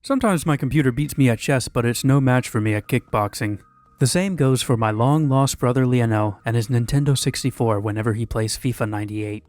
Sometimes my computer beats me at chess, but it's no match for me at kickboxing. The same goes for my long-lost brother Lionel and his Nintendo 64 whenever he plays FIFA 98.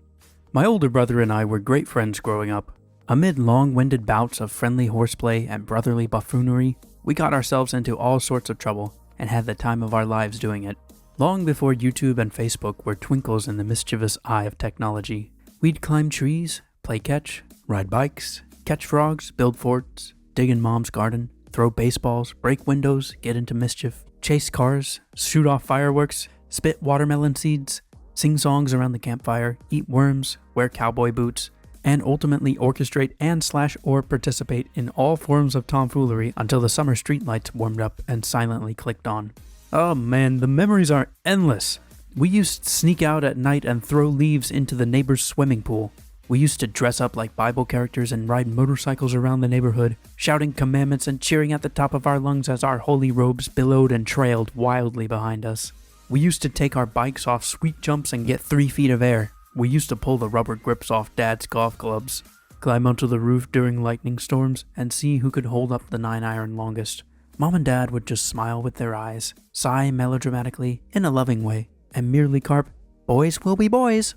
My older brother and I were great friends growing up. Amid long-winded bouts of friendly horseplay and brotherly buffoonery, we got ourselves into all sorts of trouble and had the time of our lives doing it. Long before YouTube and Facebook were twinkles in the mischievous eye of technology, we'd climb trees, play catch, ride bikes, catch frogs, build forts, dig in mom's garden, throw baseballs, break windows, get into mischief, chase cars, shoot off fireworks, spit watermelon seeds, sing songs around the campfire, eat worms, wear cowboy boots, and ultimately orchestrate and/or participate in all forms of tomfoolery until the summer streetlights warmed up and silently clicked on. Oh man, the memories are endless. We used to sneak out at night and throw leaves into the neighbor's swimming pool. We used to dress up like Bible characters and ride motorcycles around the neighborhood, shouting commandments and cheering at the top of our lungs as our holy robes billowed and trailed wildly behind us. We used to take our bikes off sweet jumps and get 3 feet of air. We used to pull the rubber grips off Dad's golf clubs, climb onto the roof during lightning storms, and see who could hold up the 9-iron longest. Mom and Dad would just smile with their eyes, sigh melodramatically, in a loving way, and merely carp, "Boys will be boys."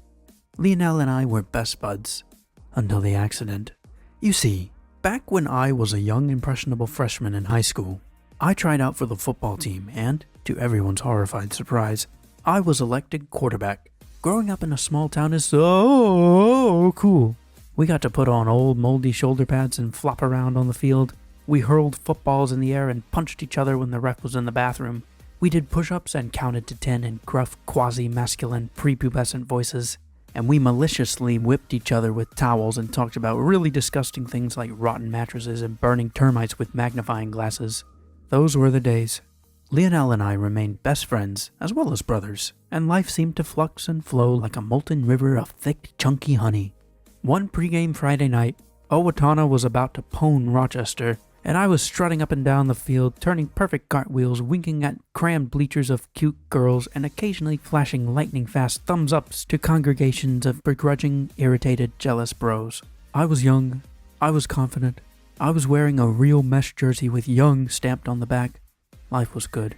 Lionel and I were best buds. Until the accident. You see, back when I was a young impressionable freshman in high school, I tried out for the football team and, to everyone's horrified surprise, I was elected quarterback. Growing up in a small town is so cool. We got to put on old moldy shoulder pads and flop around on the field. We hurled footballs in the air and punched each other when the ref was in the bathroom. We did push-ups and counted to 10 in gruff, quasi-masculine, prepubescent voices. And we maliciously whipped each other with towels and talked about really disgusting things like rotten mattresses and burning termites with magnifying glasses. Those were the days. Lionel and I remained best friends, as well as brothers, and life seemed to flux and flow like a molten river of thick, chunky honey. One pregame Friday night, Owatonna was about to pwn Rochester, and I was strutting up and down the field, turning perfect cartwheels, winking at crammed bleachers of cute girls, and occasionally flashing lightning-fast thumbs-ups to congregations of begrudging, irritated, jealous bros. I was young. I was confident. I was wearing a real mesh jersey with "Young" stamped on the back. Life was good.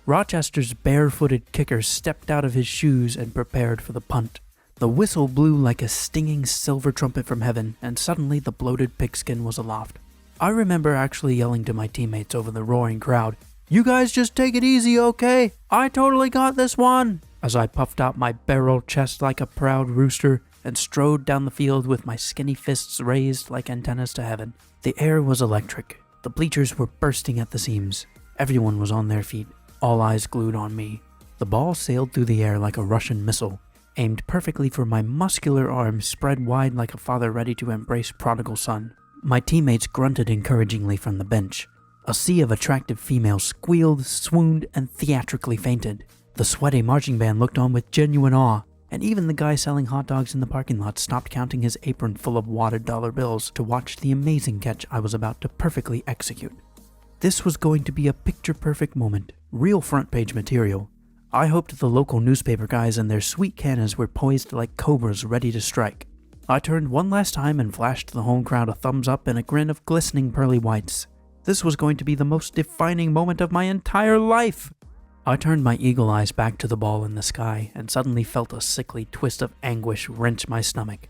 Rochester's barefooted kicker stepped out of his shoes and prepared for the punt. The whistle blew like a stinging silver trumpet from heaven, and suddenly the bloated pigskin was aloft. I remember actually yelling to my teammates over the roaring crowd, "You guys just take it easy, okay? I totally got this one!" as I puffed out my barrel chest like a proud rooster and strode down the field with my skinny fists raised like antennas to heaven. The air was electric. The bleachers were bursting at the seams. Everyone was on their feet, all eyes glued on me. The ball sailed through the air like a Russian missile, aimed perfectly for my muscular arms spread wide like a father ready to embrace prodigal son. My teammates grunted encouragingly from the bench. A sea of attractive females squealed, swooned, and theatrically fainted. The sweaty marching band looked on with genuine awe, and even the guy selling hot dogs in the parking lot stopped counting his apron full of wadded dollar bills to watch the amazing catch I was about to perfectly execute. This was going to be a picture-perfect moment, real front-page material. I hoped the local newspaper guys and their sweet cannons were poised like cobras ready to strike. I turned one last time and flashed the home crowd a thumbs up and a grin of glistening pearly whites. This was going to be the most defining moment of my entire life! I turned my eagle eyes back to the ball in the sky and suddenly felt a sickly twist of anguish wrench my stomach.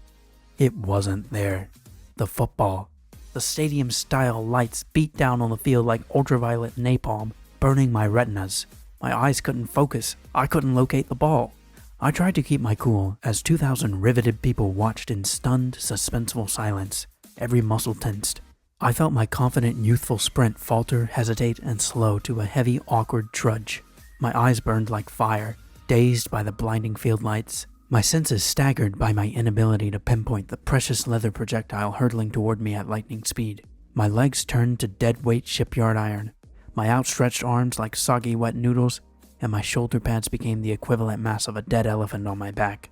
It wasn't there. The football. The stadium-style lights beat down on the field like ultraviolet napalm, burning my retinas. My eyes couldn't focus. I couldn't locate the ball. I tried to keep my cool as 2,000 riveted people watched in stunned, suspenseful silence, every muscle tensed. I felt my confident, youthful sprint falter, hesitate, and slow to a heavy, awkward trudge. My eyes burned like fire, dazed by the blinding field lights. My senses staggered by my inability to pinpoint the precious leather projectile hurtling toward me at lightning speed. My legs turned to dead-weight shipyard iron, my outstretched arms like soggy wet noodles, and my shoulder pads became the equivalent mass of a dead elephant on my back.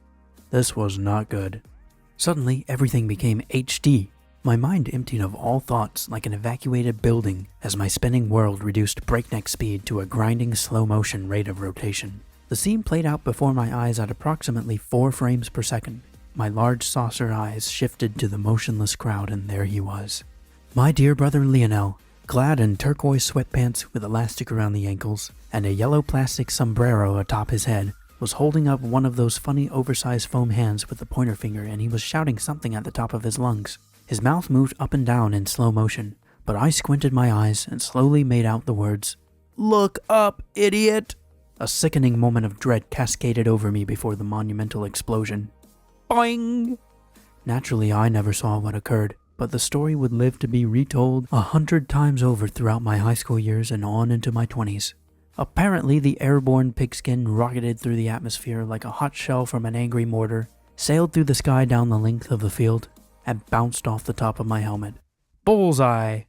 This was not good. Suddenly, everything became HD. My mind emptied of all thoughts like an evacuated building as my spinning world reduced breakneck speed to a grinding slow-motion rate of rotation. The scene played out before my eyes at approximately 4 frames per second. My large saucer eyes shifted to the motionless crowd, and there he was. My dear brother Lionel, clad in turquoise sweatpants with elastic around the ankles and a yellow plastic sombrero atop his head, was holding up one of those funny oversized foam hands with the pointer finger, and he was shouting something at the top of his lungs. His mouth moved up and down in slow motion, but I squinted my eyes and slowly made out the words, "Look up, idiot!" A sickening moment of dread cascaded over me before the monumental explosion. Boing! Naturally, I never saw what occurred, but the story would live to be retold 100 times over throughout my high school years and on into my 20s. Apparently, the airborne pigskin rocketed through the atmosphere like a hot shell from an angry mortar, sailed through the sky down the length of the field, and bounced off the top of my helmet. Bullseye!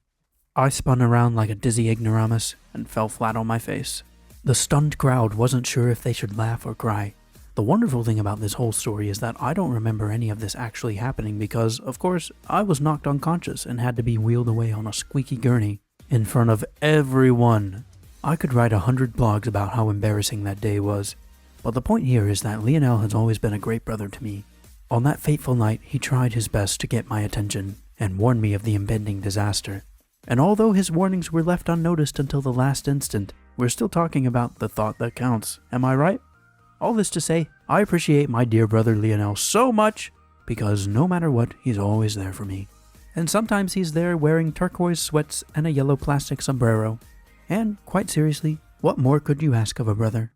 I spun around like a dizzy ignoramus and fell flat on my face. The stunned crowd wasn't sure if they should laugh or cry. The wonderful thing about this whole story is that I don't remember any of this actually happening because, of course, I was knocked unconscious and had to be wheeled away on a squeaky gurney in front of everyone. I could write 100 blogs about how embarrassing that day was, but the point here is that Lionel has always been a great brother to me. On that fateful night, he tried his best to get my attention and warned me of the impending disaster. And although his warnings were left unnoticed until the last instant, we're still talking about the thought that counts, am I right? All this to say, I appreciate my dear brother Lionel so much because no matter what, he's always there for me. And sometimes he's there wearing turquoise sweats and a yellow plastic sombrero. And quite seriously, what more could you ask of a brother?